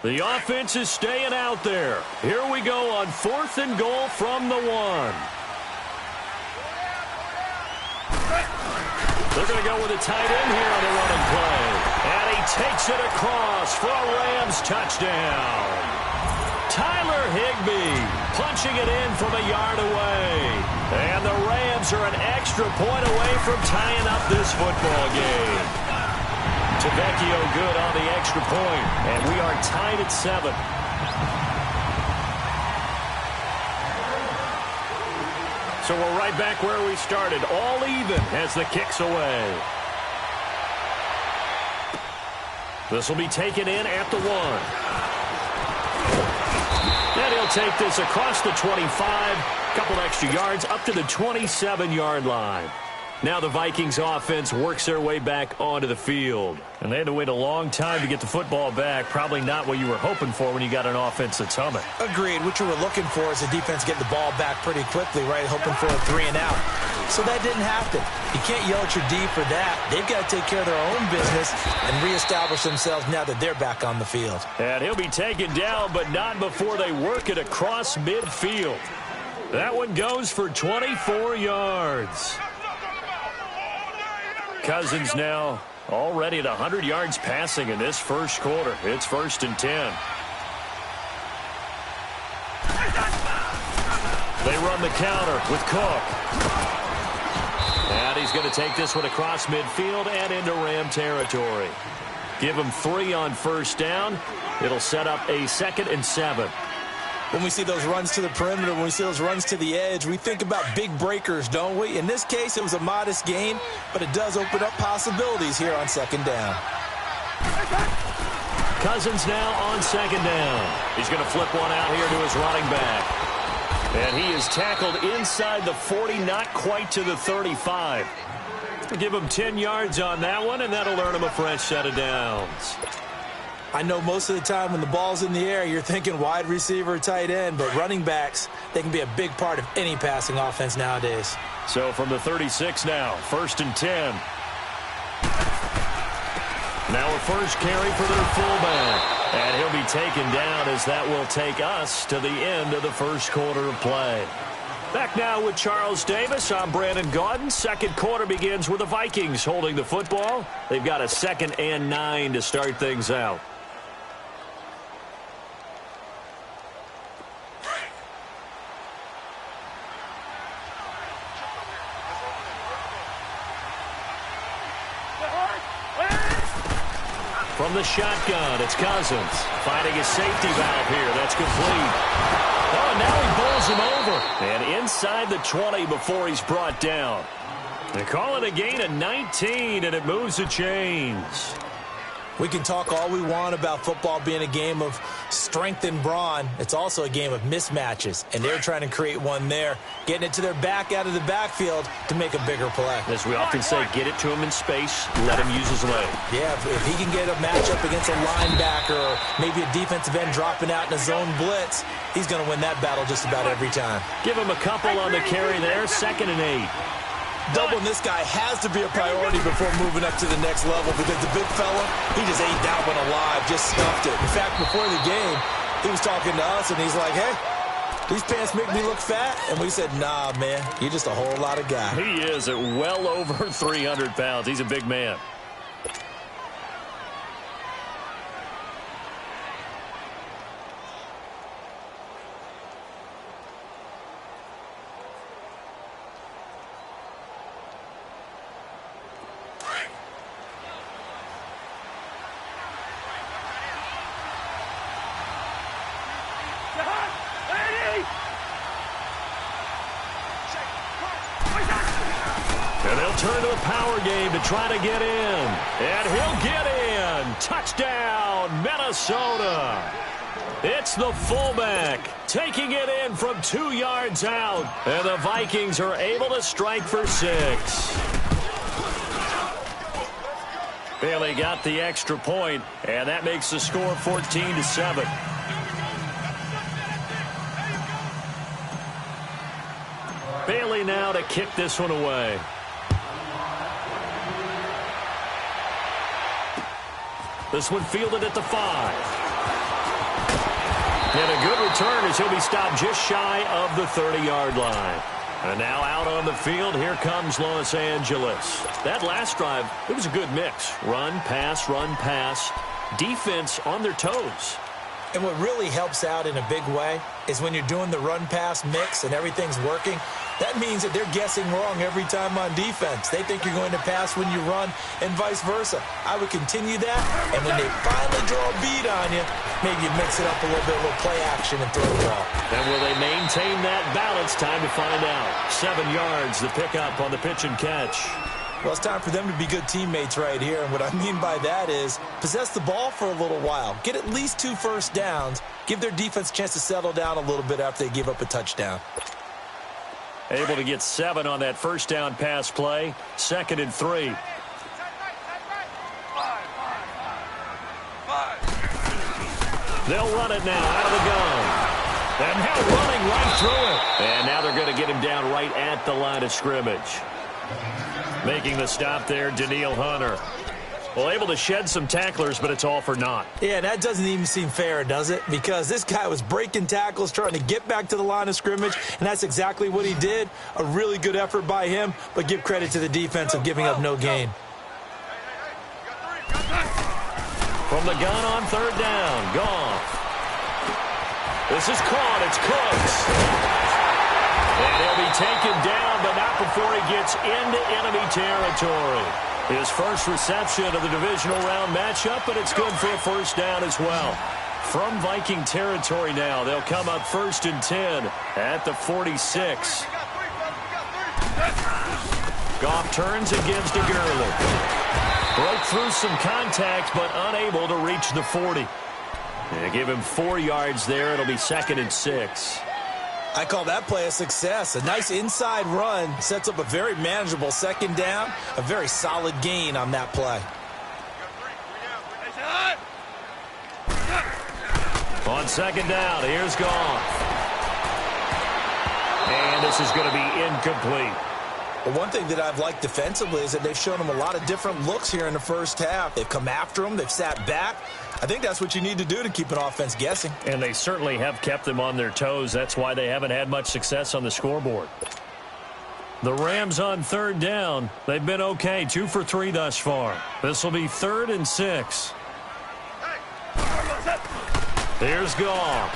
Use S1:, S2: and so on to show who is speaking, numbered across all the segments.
S1: The offense is staying out there. Here we go on 4th and goal from the 1. They're going to go with a tight end here on the running play. And he takes it across for a Rams touchdown. Tyler Higbee punching it in from a yard away. And the Rams are an extra point away from tying up this football game. Tavecchio good on the extra point, and we are tied at 7. So we're right back where we started, all even as the kick's away. This will be taken in at the 1. And he'll take this across the 25, couple extra yards up to the 27-yard line. Now the Vikings offense works their way back onto the field. And they had to wait a long time to get the football back. Probably not what you were hoping for when you got an offense that's humming.
S2: Agreed. What you were looking for is the defense getting the ball back pretty quickly, right? Hoping for a 3 and out. So that didn't happen. You can't yell at your D for that. They've got to take care of their own business and reestablish themselves now that they're back on the field.
S1: And he'll be taken down, but not before they work it across midfield. That one goes for 24 yards. Cousins now already at 100 yards passing in this first quarter. It's 1st and 10. They run the counter with Cook. And he's going to take this one across midfield and into Ram territory. Give him 3 on 1st down. It'll set up a 2nd and 7.
S2: When we see those runs to the perimeter, when we see those runs to the edge, we think about big breakers, don't we? In this case, it was a modest gain, but it does open up possibilities here on 2nd down.
S1: Cousins now on 2nd down. He's going to flip one out here to his running back. And he is tackled inside the 40, not quite to the 35. We'll give him 10 yards on that one, and that'll earn him a fresh set of downs.
S2: I know most of the time when the ball's in the air, you're thinking wide receiver, tight end, but running backs, they can be a big part of any passing offense nowadays.
S1: So from the 36 now, 1st and 10. Now a first carry for their fullback. And he'll be taken down as that will take us to the end of the first quarter of play. Back now with Charles Davis. I'm Brandon Gaudin. Second quarter begins with the Vikings holding the football. They've got a 2nd and 9 to start things out. From the shotgun, it's Cousins finding his safety valve here. That's complete. Oh, and now he bowls him over. And inside the 20 before he's brought down. They call it a gain of 19, and it moves the chains.
S2: We can talk all we want about football being a game of strength and brawn. It's also a game of mismatches, and they're trying to create one there, getting it to their back out of the backfield to make a bigger play.
S1: As we often say, get it to him in space, let him use his leg.
S2: Yeah, if he can get a matchup against a linebacker or maybe a defensive end dropping out in a zone blitz, he's going to win that battle just about every time.
S1: Give him a couple on the carry there, 2nd and 8.
S2: Doubling this guy has to be a priority before moving up to the next level because the big fella, he just ate that one alive, just stuffed it. In fact, before the game, he was talking to us, and he's like, hey, these pants make me look fat. And we said, nah, man, you're just a whole lot of guy.
S1: He is at well over 300 pounds. He's a big man. And they'll turn to the power game to try to get in. And he'll get in. Touchdown, Minnesota. It's the fullback taking it in from 2 yards out. And the Vikings are able to strike for 6. Bailey got the extra point, and that makes the score 14-7. Bailey now to kick this one away. This one fielded at the 5. And a good return as he'll be stopped just shy of the 30-yard line. And now out on the field, here comes Los Angeles. That last drive, it was a good mix. Run, pass, defense on their toes.
S2: And what really helps out in a big way is when you're doing the run-pass mix and everything's working, that means that they're guessing wrong every time on defense. They think you're going to pass when you run and vice versa. I would continue that, and when they finally draw a beat on you, maybe you mix it up a little play action and throw the ball.
S1: And will they maintain that balance? Time to find out. 7 yards, the pickup on the pitch and catch.
S2: Well, it's time for them to be good teammates right here, and what I mean by that is possess the ball for a little while, get at least 2 first downs, give their defense a chance to settle down a little bit after they give up a touchdown.
S1: Able to get 7 on that first down pass play. 2nd and 3. They'll run it now out of the gun. And now running right through it. And now they're going to get him down right at the line of scrimmage. Making the stop there, Danielle Hunter. Well, able to shed some tacklers, but it's all for naught.
S2: Yeah, that doesn't even seem fair, does it? Because this guy was breaking tackles, trying to get back to the line of scrimmage, and that's exactly what he did. A really good effort by him, but give credit to the defense of giving up no gain.
S1: From the gun on 3rd down, Goff. This is caught, it's Cooks. And he'll be taken down, but not before he gets into enemy territory. His first reception of the divisional round matchup, but it's good for a first down as well. From Viking territory now, they'll come up 1st and 10 at the 46. Goff turns and gives to Gurley. Broke through some contact, but unable to reach the 40. They give him 4 yards there. It'll be 2nd and 6.
S2: I call that play a success. A nice inside run sets up a very manageable 2nd down. A very solid gain on that play.
S1: On 2nd down, here's Goff. And this is going to be incomplete.
S2: Well, one thing that I've liked defensively is that they've shown him a lot of different looks here in the first half. They've come after him. They've sat back. I think that's what you need to do to keep an offense guessing.
S1: And they certainly have kept them on their toes. That's why they haven't had much success on the scoreboard. The Rams on 3rd down. They've been okay. 2 for 3 thus far. This will be 3rd and 6. There's Goff.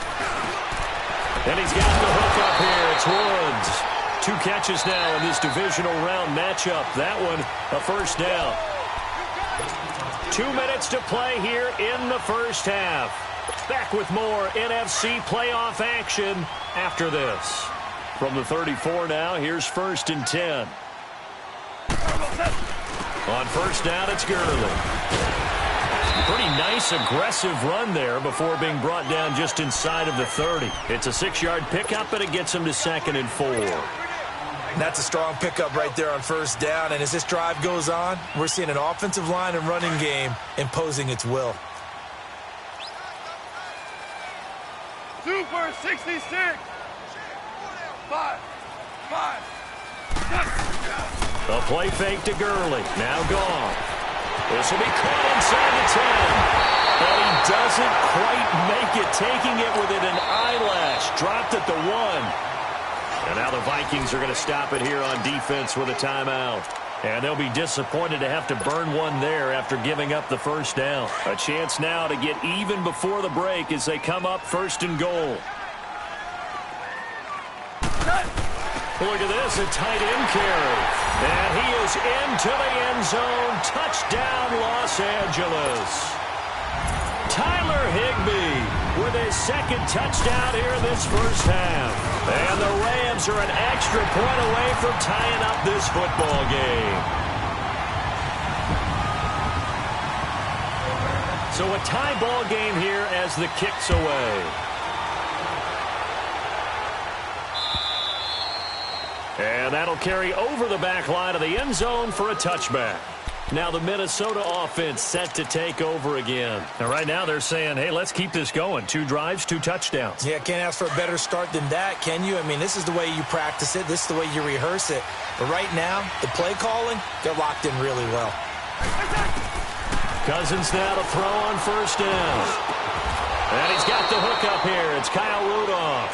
S1: And he's got the hook up here. It's Woods. 2 catches now in this divisional round matchup. That one, a first down. 2 minutes to play here in the first half. Back with more NFC playoff action after this. From the 34 now, here's 1st and 10. On 1st down, it's Gurley. Pretty nice, aggressive run there before being brought down just inside of the 30. It's a 6-yard pickup, and it gets him to 2nd and 4.
S2: That's a strong pickup right there on 1st down. And as this drive goes on, we're seeing an offensive line and running game imposing its will.
S3: 2 for 66. 5.
S1: A play fake to Gurley. Now gone. This will be caught inside the 10. And he doesn't quite make it, taking it within an eyelash. Dropped at the 1. And now the Vikings are going to stop it here on defense with a timeout. And they'll be disappointed to have to burn one there after giving up the first down. A chance now to get even before the break as they come up 1st and goal. Look at this, a tight end carry. And he is into the end zone. Touchdown, Los Angeles. Tyler Higbee with his 2nd touchdown here in this first half. And the Rams are an extra point away from tying up this football game. So a tie ball game here as the kick's away. And that'll carry over the back line of the end zone for a touchback. Now the Minnesota offense set to take over again. And right now they're saying, hey, let's keep this going. 2 drives, 2 touchdowns.
S2: Yeah, can't ask for a better start than that, can you? I mean, this is the way you practice it. This is the way you rehearse it. But right now, the play calling, they're locked in really well.
S1: Cousins now to throw on 1st down. And he's got got the hookup here. It's Kyle Rudolph.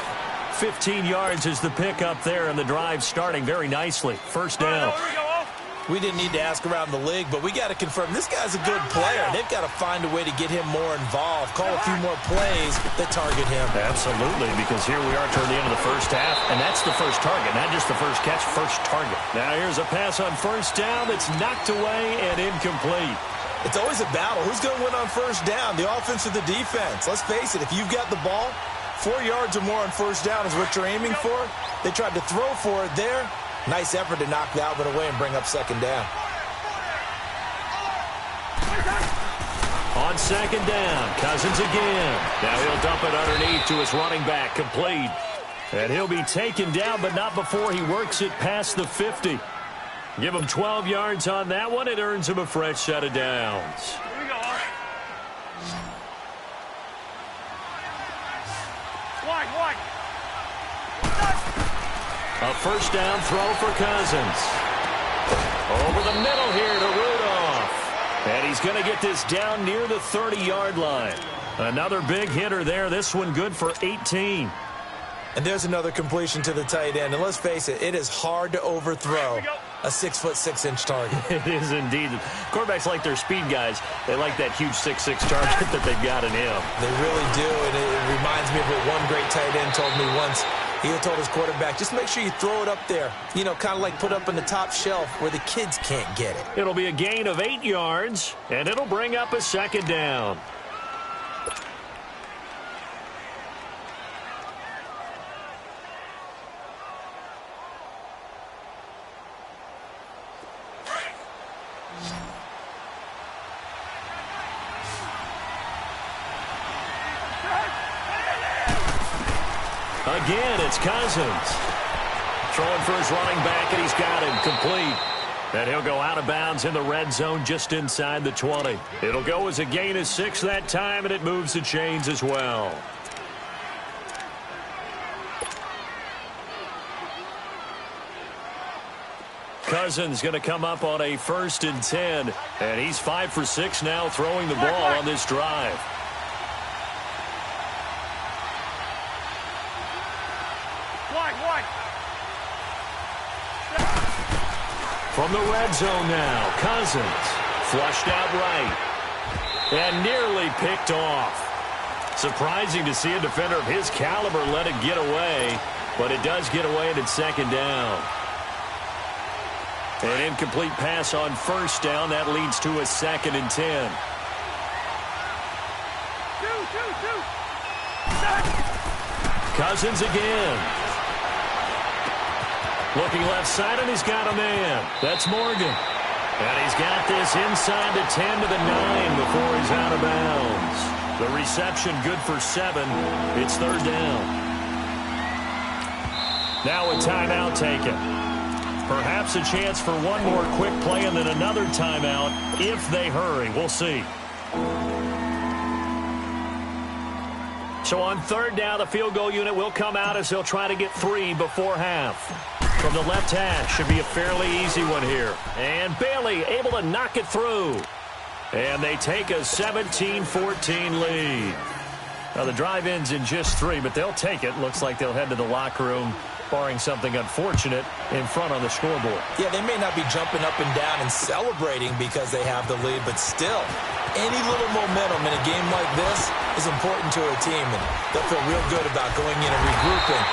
S1: 15 yards is the pickup there, and the drive starting very nicely. First down.
S2: We didn't need to ask around the league, but we got to confirm this guy's a good player. They've got to find a way to get him more involved, call a few more plays that target him.
S1: Absolutely, because here we are toward the end of the first half, and that's the first target, not just the first catch, first target. Now here's a pass on first down that's knocked away and incomplete.
S2: It's always a battle. Who's going to win on first down, the offense or the defense? Let's face it, if you've got the ball, 4 yards or more on first down is what you're aiming for. They tried to throw for it there. Nice effort to knock that one away and bring up second down.
S1: On second down, Cousins again. Now he'll dump it underneath to his running back, complete. And he'll be taken down, but not before he works it past the 50. Give him 12 yards on that one. It earns him a fresh set of downs.
S3: Here we go. Wide.
S1: A first down throw for Cousins. Over the middle here to Rudolph. And he's going to get this down near the 30-yard line. Another big hitter there. This one good for 18.
S2: And there's another completion to the tight end. And let's face it, it is hard to overthrow a 6'6" target.
S1: It is indeed. Quarterbacks like their speed guys. They like that huge 6'6" target that they've got in him.
S2: They really do. And it reminds me of what one great tight end told me once. He told his quarterback, just make sure you throw it up there. You know, kind of like put up on the top shelf where the kids can't get it.
S1: It'll be a gain of 8 yards, and it'll bring up a second down. Again, it's Cousins. Throwing for his running back, and he's got him complete. And he'll go out of bounds in the red zone just inside the 20. It'll go as a gain of 6 that time, and it moves the chains as well. Cousins going to come up on a 1st and 10. And he's 5 for 6 now throwing the ball on this drive.
S3: Wide.
S1: From the red zone now, Cousins flushed out right and nearly picked off. Surprising to see a defender of his caliber let it get away, but it does get away and it's second down. An incomplete pass on first down. That leads to a 2nd and 10. Cousins again. Looking left side, and he's got a man. That's Morgan. And he's got this inside the 10 to the 9 before he's out of bounds. The reception good for 7. It's 3rd down. Now a timeout taken. Perhaps a chance for one more quick play and then another timeout if they hurry. We'll see. So on 3rd down, the field goal unit will come out as they'll try to get 3 before half. From the left hash, should be a fairly easy one here. And Bailey able to knock it through. And they take a 17-14 lead. Now the drive ends in just 3, but they'll take it. Looks like they'll head to the locker room, barring something unfortunate, in front on the scoreboard.
S2: Yeah, they may not be jumping up and down and celebrating because they have the lead, but still, any little momentum in a game like this is important to a team, and they'll feel real good about going in and regrouping,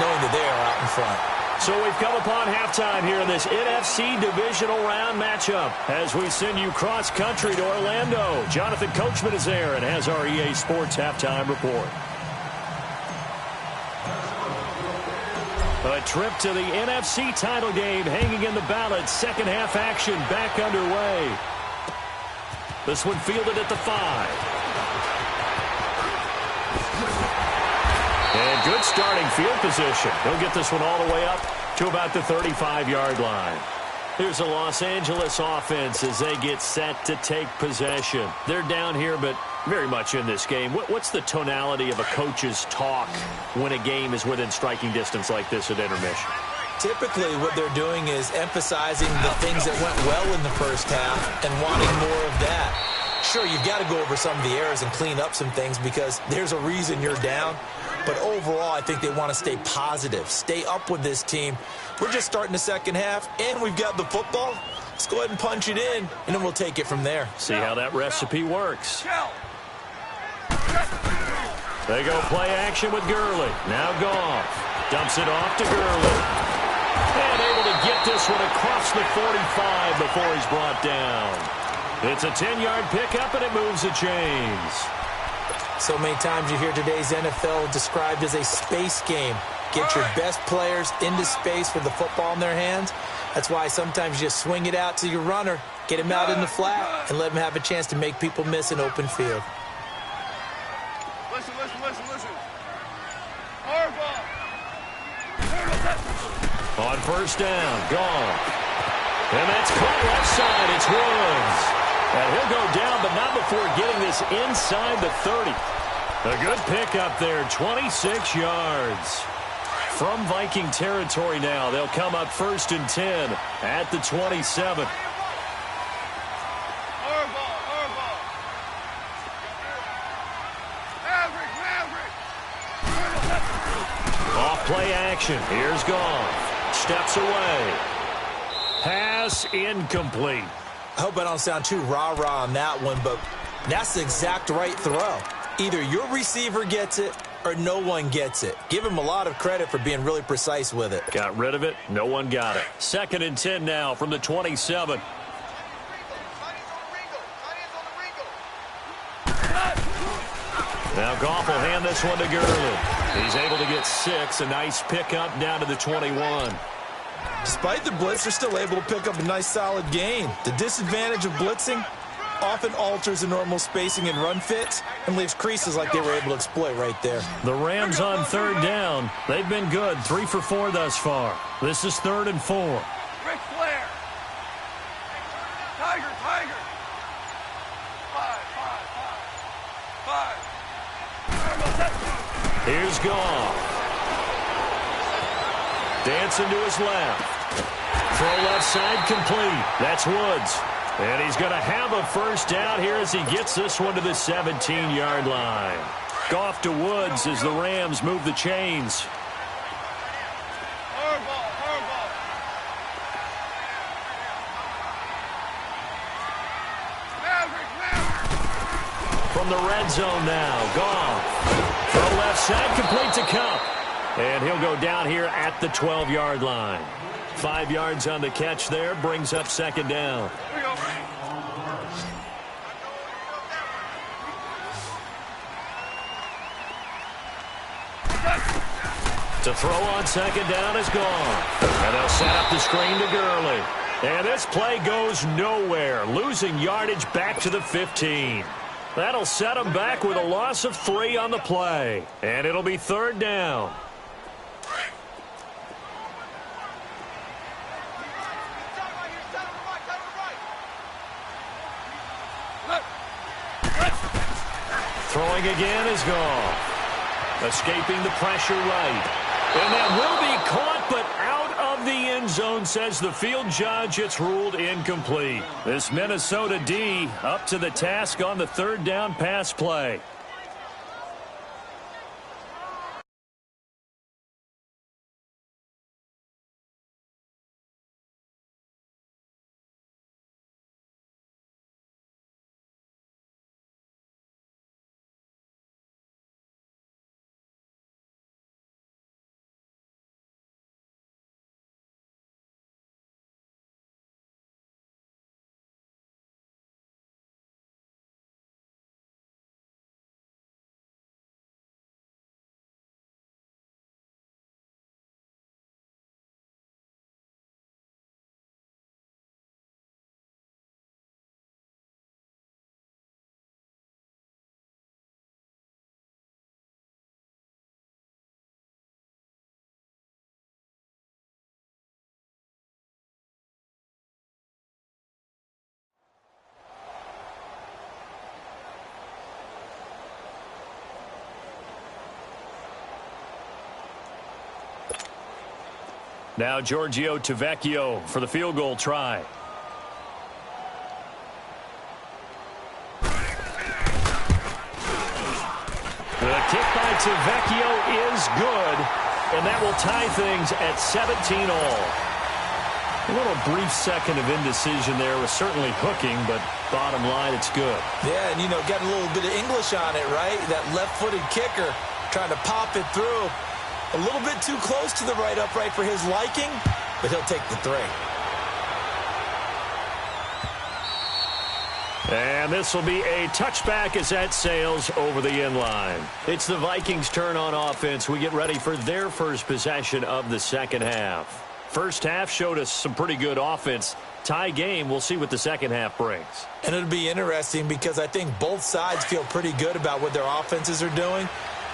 S2: knowing that they are out in front.
S1: So we've come upon halftime here in this NFC divisional round matchup as we send you cross-country to Orlando. Jonathan Coachman is there and has our EA Sports halftime report. A trip to the NFC title game hanging in the balance. Second half action back underway. This one fielded at the 5. And good starting field position. He'll get this one all the way up to about the 35-yard line. Here's the Los Angeles offense as they get set to take possession. They're down here, but very much in this game. What's the tonality of a coach's talk when a game is within striking distance like this at intermission?
S2: Typically, what they're doing is emphasizing the things that went well in the first half and wanting more of that. Sure, you've got to go over some of the errors and clean up some things because there's a reason you're down. But overall, I think they want to stay positive, stay up with this team. We're just starting the second half, and we've got the football. Let's go ahead and punch it in, and then we'll take it from there.
S1: See how that recipe works. They go play action with Gurley. Now Goff dumps it off to Gurley. And able to get this one across the 45 before he's brought down. It's a 10-yard pickup, and it moves the chains.
S2: So many times you hear today's NFL described as a space game. Get your best players into space with the football in their hands. That's why sometimes you just swing it out to your runner, get him out in the flat, and let him have a chance to make people miss an open field.
S3: Listen.
S1: On first down, Goff. And that's caught left side. It's Woods. And he'll go down, but not before getting this inside the 30. A good pickup there, 26 yards. From Viking territory now, they'll come up 1st and 10 at the 27. Off play action. Here's Goff. Steps away. Pass incomplete.
S2: I hope I don't sound too rah-rah on that one, but that's the exact right throw. Either your receiver gets it or no one gets it. Give him a lot of credit for being really precise with it.
S1: Got rid of it. No one got it. 2nd and 10 now from the 27. Now Goff will hand this one to Gurley. He's able to get 6. A nice pickup down to the 21.
S2: Despite the blitz, they're still able to pick up a nice solid gain. The disadvantage of blitzing often alters the normal spacing and run fits and leaves creases like they were able to exploit right there.
S1: The Rams on 3rd down. They've been good. 3 for 4 thus far. This is 3rd and 4.
S3: Ric Flair. Tiger. 5.
S1: Here's Goff. Dancing to his left. Throw left side complete. That's Woods. And he's going to have a first down here as he gets this one to the 17-yard line. Goff to Woods as the Rams move the chains. From the red zone now, Goff. Throw left side complete to Cup. And he'll go down here at the 12-yard line. 5 yards on the catch there, brings up 2nd down. To throw on 2nd down is gone. And they'll set up the screen to Gurley. And this play goes nowhere, losing yardage back to the 15. That'll set them back with a loss of 3 on the play. And it'll be 3rd down. Throwing again is Goff. Escaping the pressure right. And that will be caught, but out of the end zone, says the field judge. It's ruled incomplete. This Minnesota D up to the task on the 3rd down pass play. Now Giorgio Tavecchio for the field goal try. The kick by Tavecchio is good, and that will tie things at 17 all. A little brief second of indecision there was certainly hooking, but bottom line, it's good.
S2: Yeah, and, getting a little bit of English on it, right? That left-footed kicker trying to pop it through. A little bit too close to the right upright for his liking, but he'll take the three.
S1: And this will be a touchback as that sails over the inline. It's the Vikings' turn on offense. We get ready for their first possession of the second half. First half showed us some pretty good offense. Tie game, we'll see what the second half brings.
S2: And it'll be interesting because I think both sides feel pretty good about what their offenses are doing.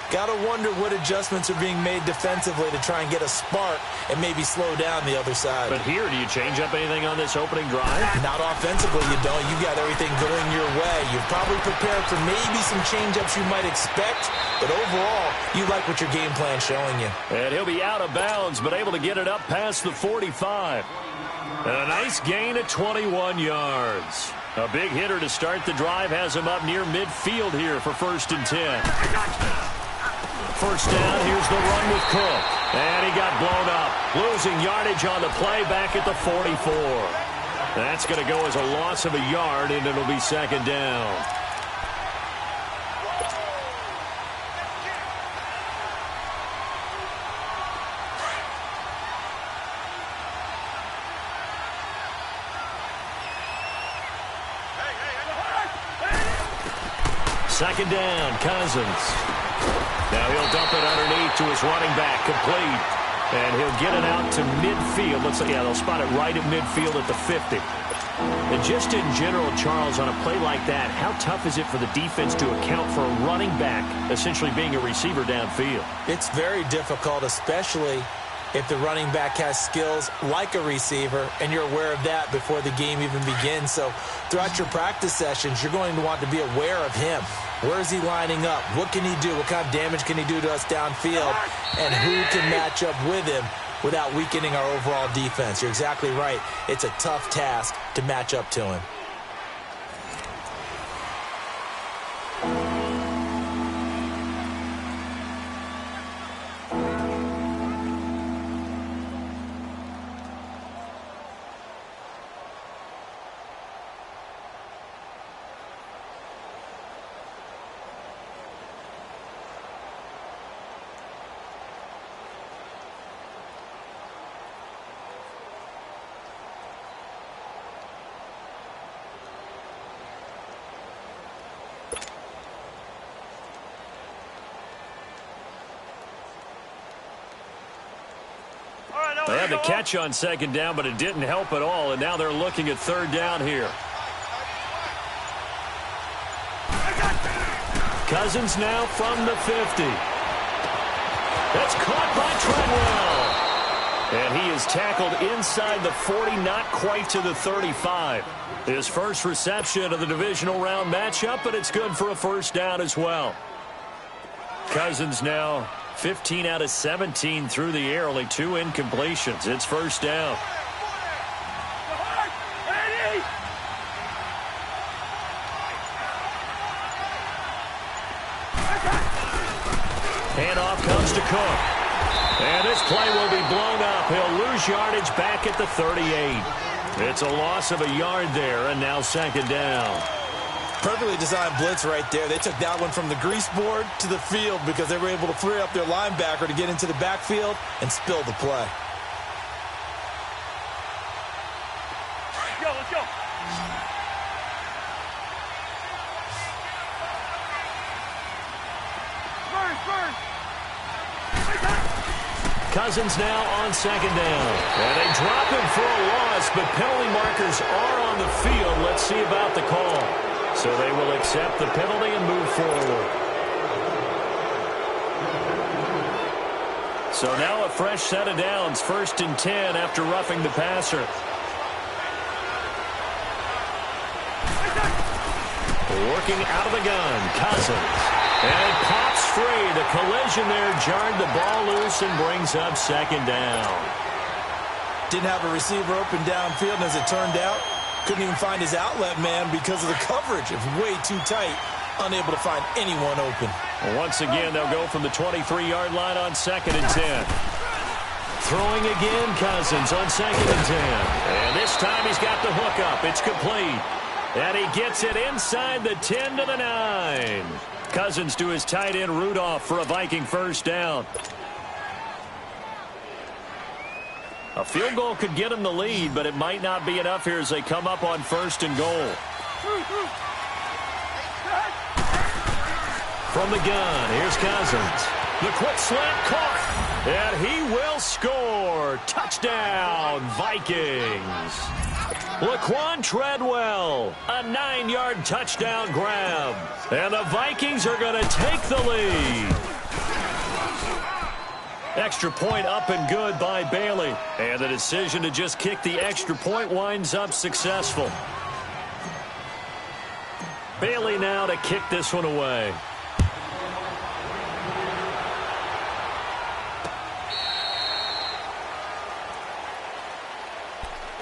S2: Got to wonder what adjustments are being made defensively to try and get a spark and maybe slow down the other side.
S1: But here, do you change up anything on this opening drive?
S2: Not offensively, you don't. You got everything going your way. You're probably prepared for maybe some change-ups you might expect, but overall, you like what your game plan's showing you.
S1: And he'll be out of bounds, but able to get it up past the 45. And a nice gain at 21 yards. A big hitter to start the drive has him up near midfield here for 1st and 10. First down, here's the run with Cook. And he got blown up. Losing yardage on the play back at the 44. That's going to go as a loss of a yard, and it'll be second down. Second down, Cousins. Now he'll dump it underneath to his running back, complete. And he'll get it out to midfield. Looks like, they'll spot it right at midfield at the 50. And just in general, Charles, on a play like that, how tough is it for the defense to account for a running back essentially being a receiver downfield?
S2: It's very difficult, especially if the running back has skills like a receiver, and you're aware of that before the game even begins. So throughout your practice sessions, you're going to want to be aware of him. Where is he lining up? What can he do? What kind of damage can he do to us downfield? And who can match up with him without weakening our overall defense? You're exactly right. It's a tough task to match up to him.
S1: They had the catch on second down, but it didn't help at all, and now they're looking at third down here. Cousins now from the 50. That's caught by Treadwell. And he is tackled inside the 40, not quite to the 35. His first reception of the divisional round matchup, but it's good for a first down as well. Cousins now 15 out of 17 through the air, only 2 incompletions. It's first down. Handoff comes to Cook. And this play will be blown up. He'll lose yardage back at the 38. It's a loss of a yard there, and now second down.
S2: Perfectly designed blitz right there. They took that one from the grease board to the field because they were able to free up their linebacker to get into the backfield and spill the play.
S3: Let's go.
S1: Cousins now on second down. And they drop him for a loss, but penalty markers are on the field. Let's see about the call. So they will accept the penalty and move forward. So now a fresh set of downs, 1st and 10 after roughing the passer. Working out of the gun, Cousins. And it pops free. The collision there jarred the ball loose and brings up second down.
S2: Didn't have a receiver open downfield, and as it turned out, couldn't even find his outlet man because of the coverage. It was way too tight, unable to find anyone open.
S1: Once again, they'll go from the 23-yard line on 2nd and 10. Throwing again, Cousins on 2nd and 10. And this time he's got the hook up. It's complete. And he gets it inside the 10 to the 9. Cousins to his tight end Rudolph for a Viking first down. A field goal could get him the lead, but it might not be enough here as they come up on 1st and goal. From the gun, here's Cousins. The quick slant caught, and he will score. Touchdown, Vikings. Laquan Treadwell, a 9-yard touchdown grab. And the Vikings are going to take the lead. Extra point up and good by Bailey. And the decision to just kick the extra point winds up successful. Bailey now to kick this one away.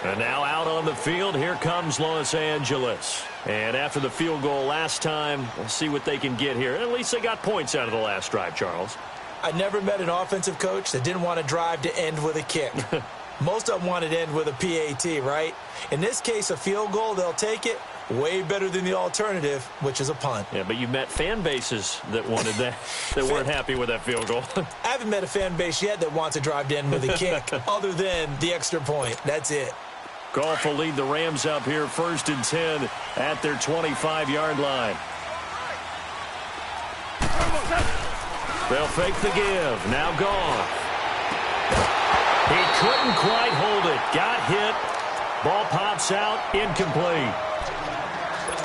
S1: And now out on the field, here comes Los Angeles. And after the field goal last time, we'll see what they can get here. At least they got points out of the last drive, Charles.
S2: I never met an offensive coach that didn't want to drive to end with a kick. Most of them wanted to end with a PAT, right? In this case, a field goal, they'll take it. Way better than the alternative, which is a punt.
S1: Yeah, but you met fan bases that wanted that, that weren't happy with that field goal.
S2: I haven't met a fan base yet that wants to drive to end with a kick other than the extra point. That's it.
S1: Goff will lead the Rams up here 1st and 10 at their 25-yard line. They'll fake the give. Now Goff. He couldn't quite hold it. Got hit. Ball pops out. Incomplete.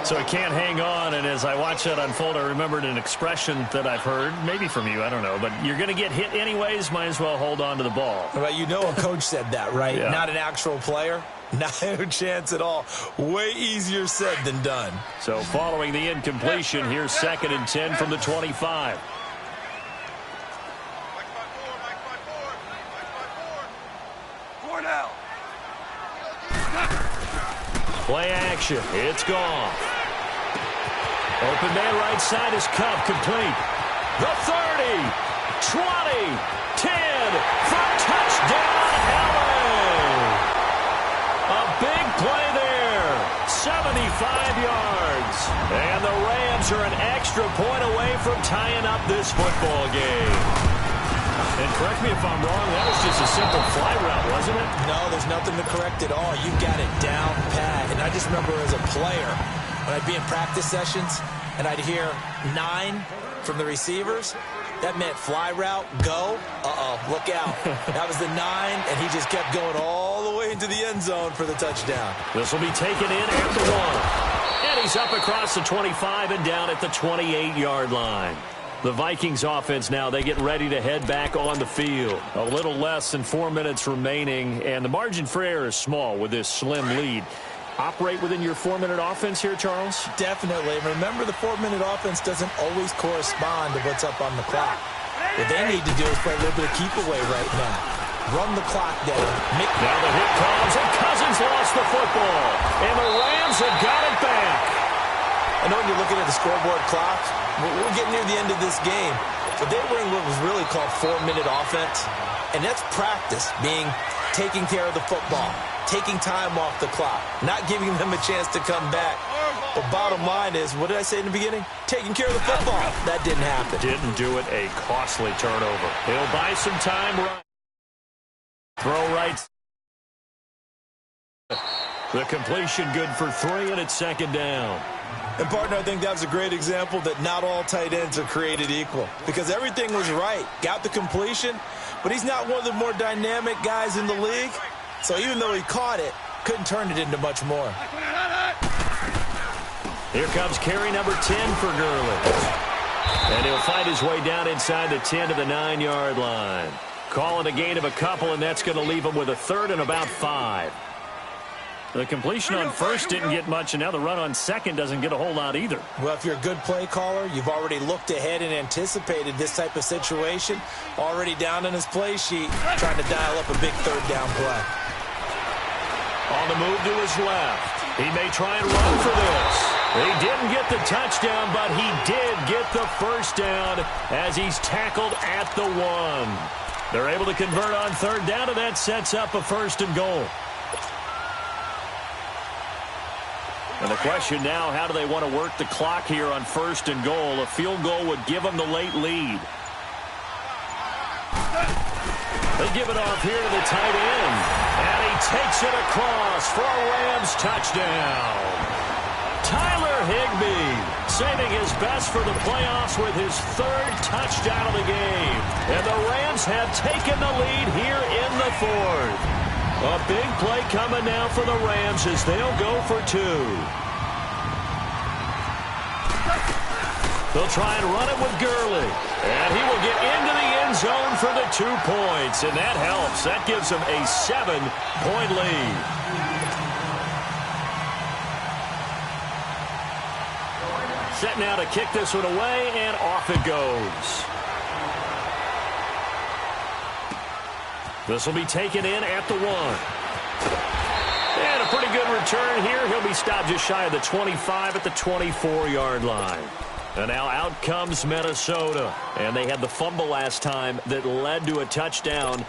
S1: So he can't hang on, and as I watch that unfold, I remembered an expression that I've heard, maybe from you, I don't know, but you're going to get hit anyways, might as well hold on to the ball.
S2: Well, you know a coach said that, right?
S1: Yeah.
S2: Not an actual player. No chance at all. Way easier said than done.
S1: So following the incompletion, here's 2nd and 10 from the 25. Play action. It's gone. Open man right side is Cup. Complete. The 30, 20, 10 for touchdown, LA. A big play there. 75 yards. And the Rams are an extra point away from tying up this football game. And correct me if I'm wrong, that was just a simple fly route, wasn't it?
S2: No, there's nothing to correct at all. You got it down pat. And I just remember as a player, when I'd be in practice sessions and I'd hear 9 from the receivers, that meant fly route, go. Look out. That was the 9, and he just kept going all the way into the end zone for the touchdown.
S1: This will be taken in at the 1. And he's up across the 25 and down at the 28-yard line. The Vikings offense now, they get ready to head back on the field. A little less than 4 minutes remaining, and the margin for error is small with this slim lead. Operate within your 4-minute offense here, Charles?
S2: Definitely. Remember, the 4-minute offense doesn't always correspond to what's up on the clock. What they need to do is play a little bit of keep away right now. Run the clock down.
S1: Now the hit comes, and Cousins lost the football. And the Rams have got it back.
S2: I know when you're looking at the scoreboard clock, we're getting near the end of this game, but they were in what was really called 4-minute offense, and that's practice, being taking care of the football, taking time off the clock, not giving them a chance to come back. But bottom line is, what did I say in the beginning? Taking care of the football. That didn't happen.
S1: Didn't do it. A costly turnover. He'll buy some time. Throw right. The completion good for 3, and it's 2nd down.
S2: And, partner, I think that was a great example that not all tight ends are created equal, because everything was right. Got the completion, but he's not one of the more dynamic guys in the league. So even though he caught it, couldn't turn it into much more.
S1: Here comes carry number 10 for Gurley. And he'll find his way down inside the 10 to the 9-yard line. Calling a gain of a couple, and that's going to leave him with a 3rd and about 5. The completion on 1st didn't get much, and now the run on 2nd doesn't get a whole lot either.
S2: Well, if you're a good play caller, you've already looked ahead and anticipated this type of situation. Already down in his play sheet, trying to dial up a big 3rd down play.
S1: On the move to his left. He may try and run for this. He didn't get the touchdown, but he did get the first down as he's tackled at the 1. They're able to convert on third down, and that sets up a 1st and goal. And the question now, how do they want to work the clock here on 1st and goal? A field goal would give them the late lead. They give it off here to the tight end. And he takes it across for a Rams touchdown. Tyler Higbee saving his best for the playoffs with his 3rd touchdown of the game. And the Rams have taken the lead here in the 4th. A big play coming now for the Rams as they'll go for 2. They'll try and run it with Gurley. And he will get into the end zone for the 2 points. And that helps. That gives them a 7-point lead. Set now to kick this one away, and off it goes. This will be taken in at the 1. And a pretty good return here. He'll be stopped just shy of the 25 at the 24-yard line. And now out comes Minnesota. And they had the fumble last time that led to a touchdown.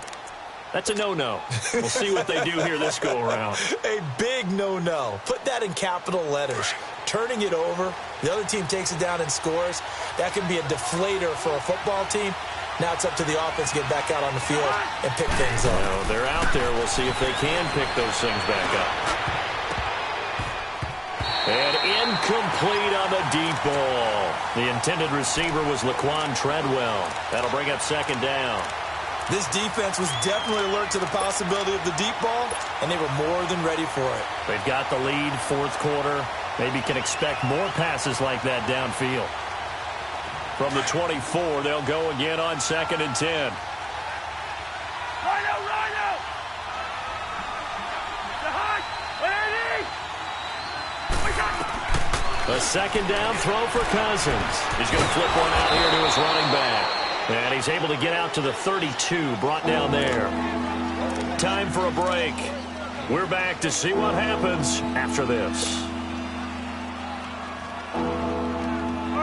S1: That's a no-no. We'll see what they do here this go-around.
S2: A big no-no. Put that in capital letters. Turning it over, the other team takes it down and scores. That can be a deflator for a football team. Now it's up to the offense to get back out on the field and pick things up.
S1: Well, they're out there. We'll see if they can pick those things back up. And incomplete on the deep ball. The intended receiver was Laquan Treadwell. That'll bring up 2nd down.
S2: This defense was definitely alert to the possibility of the deep ball, and they were more than ready for it.
S1: They've got the lead, 4th quarter. Maybe can expect more passes like that downfield. From the 24, they'll go again on 2nd and 10.
S3: Rhino, Rhino!
S1: A 2nd down throw for Cousins. He's going to flip one out here to his running back. And he's able to get out to the 32, brought down there. Time for a break. We're back to see what happens after this.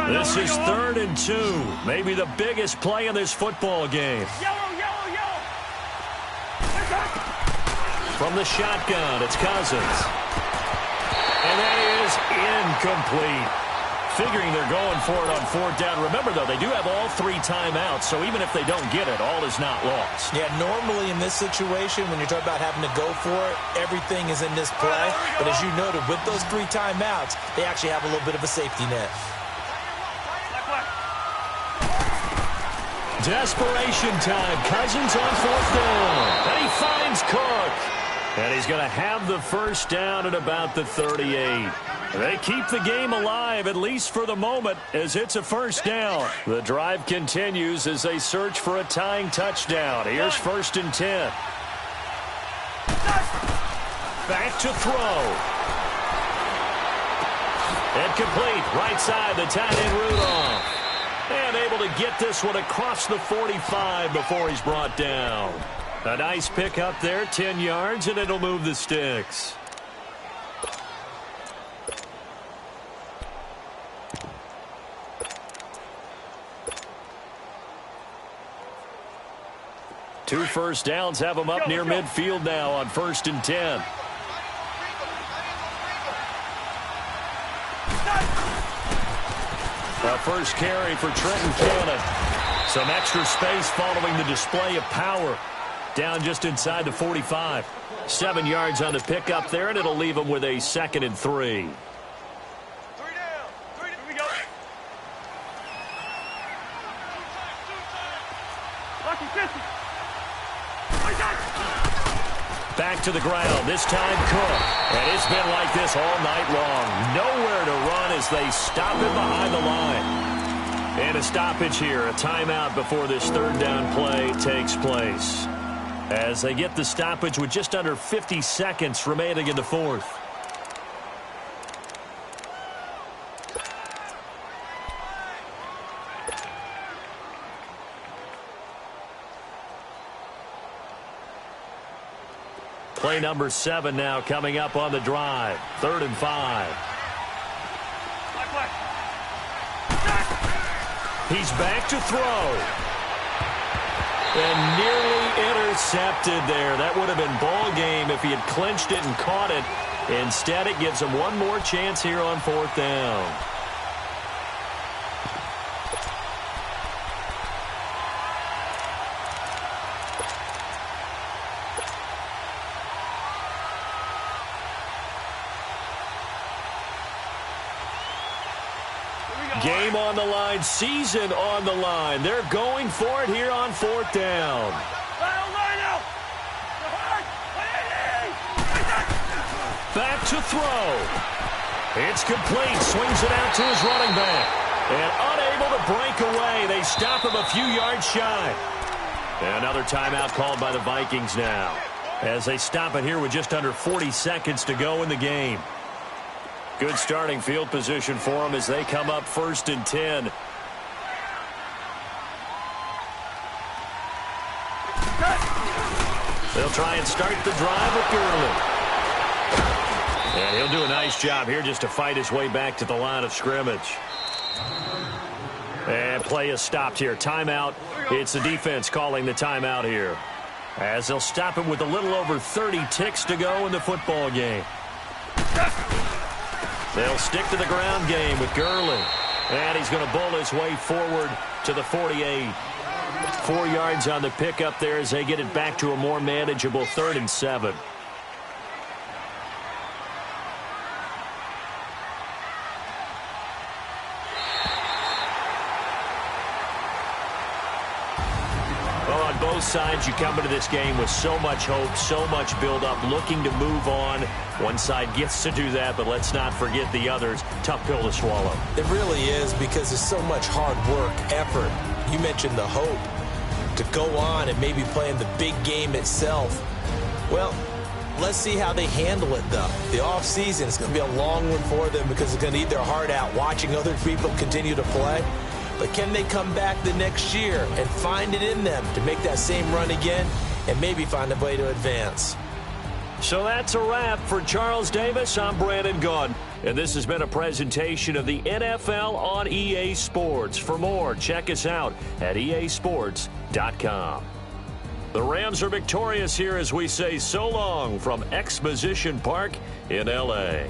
S1: This is 3rd and 2. Maybe the biggest play in this football game. From the shotgun, it's Cousins. And that is incomplete. Figuring they're going for it on 4th down. Remember, though, they do have all 3 timeouts, so even if they don't get it, all is not lost.
S2: Yeah, normally in this situation, when you're talking about having to go for it, everything is in this play. But as you noted, with those 3 timeouts, they actually have a little bit of a safety net.
S1: Desperation time. Cousins on 4th down. And he finds Cook. And he's going to have the 1st down at about the 38. They keep the game alive, at least for the moment, as it's a 1st down. The drive continues as they search for a tying touchdown. Here's 1st and 10. Back to throw. And complete. Right side, the tight end Rudolph. And able to get this one across the 45 before he's brought down. A nice pick up there, 10 yards, and it'll move the sticks. Two 1st downs have them up near midfield now on 1st and 10. A first carry for Trenton Cannon. Some extra space following the display of power. Down just inside the 45. 7 yards on the pickup there, and it'll leave them with a 2nd and 3.
S3: 3 down. 3 down. Here we go. Lucky 50.
S1: Back to the ground. This time Cook. And it's been like this all night long. Nowhere to run as they stop him behind the line. And a stoppage here. A timeout before this 3rd down play takes place. As they get the stoppage with just under 50 seconds remaining in the 4th. Play number 7 now coming up on the drive. 3rd and 5. He's back to throw. And nearly intercepted there. That would have been ball game if he had clinched it and caught it. Instead, it gives him one more chance here on 4th down. Game on the line, season on the line. They're going for it here on 4th down. Back to throw. It's complete. Swings it out to his running back. And unable to break away. They stop him a few yards shy. Another timeout called by the Vikings now, as they stop it here with just under 40 seconds to go in the game. Good starting field position for them as they come up 1st and 10. They'll try and start the drive with Gurley. And he'll do a nice job here just to fight his way back to the line of scrimmage. And play is stopped here. Timeout. It's the defense calling the timeout here, as they'll stop him with a little over 30 ticks to go in the football game. They'll stick to the ground game with Gurley. And he's going to bull his way forward to the 48. 4 yards on the pickup there as they get it back to a more manageable 3rd and 7. Well, on both sides, you come into this game with so much hope, so much build-up, looking to move on. One side gets to do that, but let's not forget the others. Tough pill to swallow.
S2: It really is, because there's so much hard work, effort. You mentioned the hope to go on and maybe play in the big game itself. Well, let's see how they handle it, though. The offseason is going to be a long one for them, because they're going to eat their heart out watching other people continue to play. But can they come back the next year and find it in them to make that same run again and maybe find a way to advance?
S1: So that's a wrap for Charles Davis. I'm Brandon Gunn, and this has been a presentation of the NFL on EA Sports. For more, check us out at easports.com. The Rams are victorious here as we say so long from Exposition Park in L.A.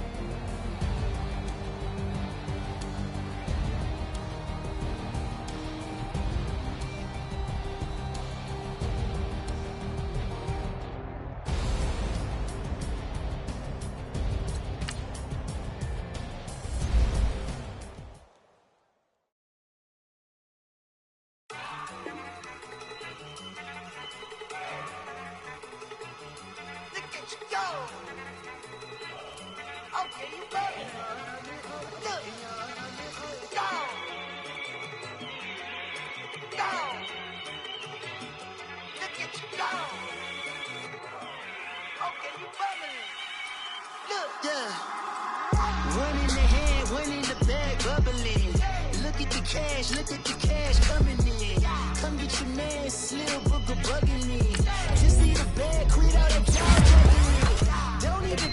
S4: Look at the cash coming in. Come get your man, Slim Booker bugging me. Just need a bag, quit out of job. Don't even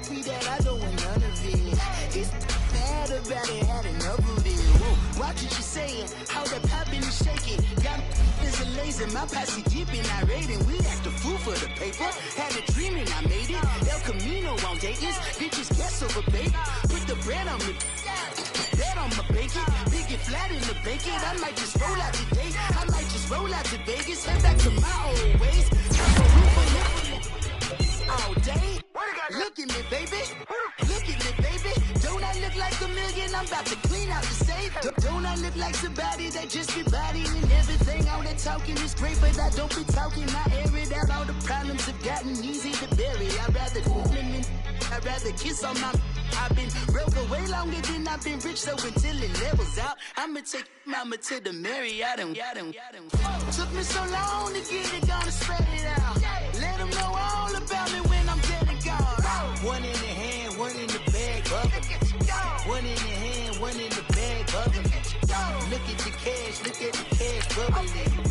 S4: me that I don't want none of it. He's mad about it, had enough of it. Whoa, watch what you saying, how that poppin' and shaking. Got is a laser, my posse deep and I raiding. We act a fool for the paper. Had a dream and I made it. El Camino on Dayton's, bitches guess over baby. Put the bread on me. Bet on my bacon, big and flat in the bacon. I might just roll out today. I might just roll out to Vegas. Head back to my old ways. All day. Look at me, baby. Look at me, baby. Don't I look like a million? I'm about to clean out the safe. Don't I look like somebody that just be bodying everything? All that talking is great, but I don't be talking. I air it out. All the problems have gotten easy to bury. I'd rather kiss on my. I've been broke way longer than I've been rich, so until it levels out, I'ma take mama to the Marriott and took me so long to get it, gonna spread it out. Let them know all about me when I'm dead and gone. One in the hand, one in the bag, bubbling. One in the hand, one in the bag, bubbling. Look at the cash bubbling.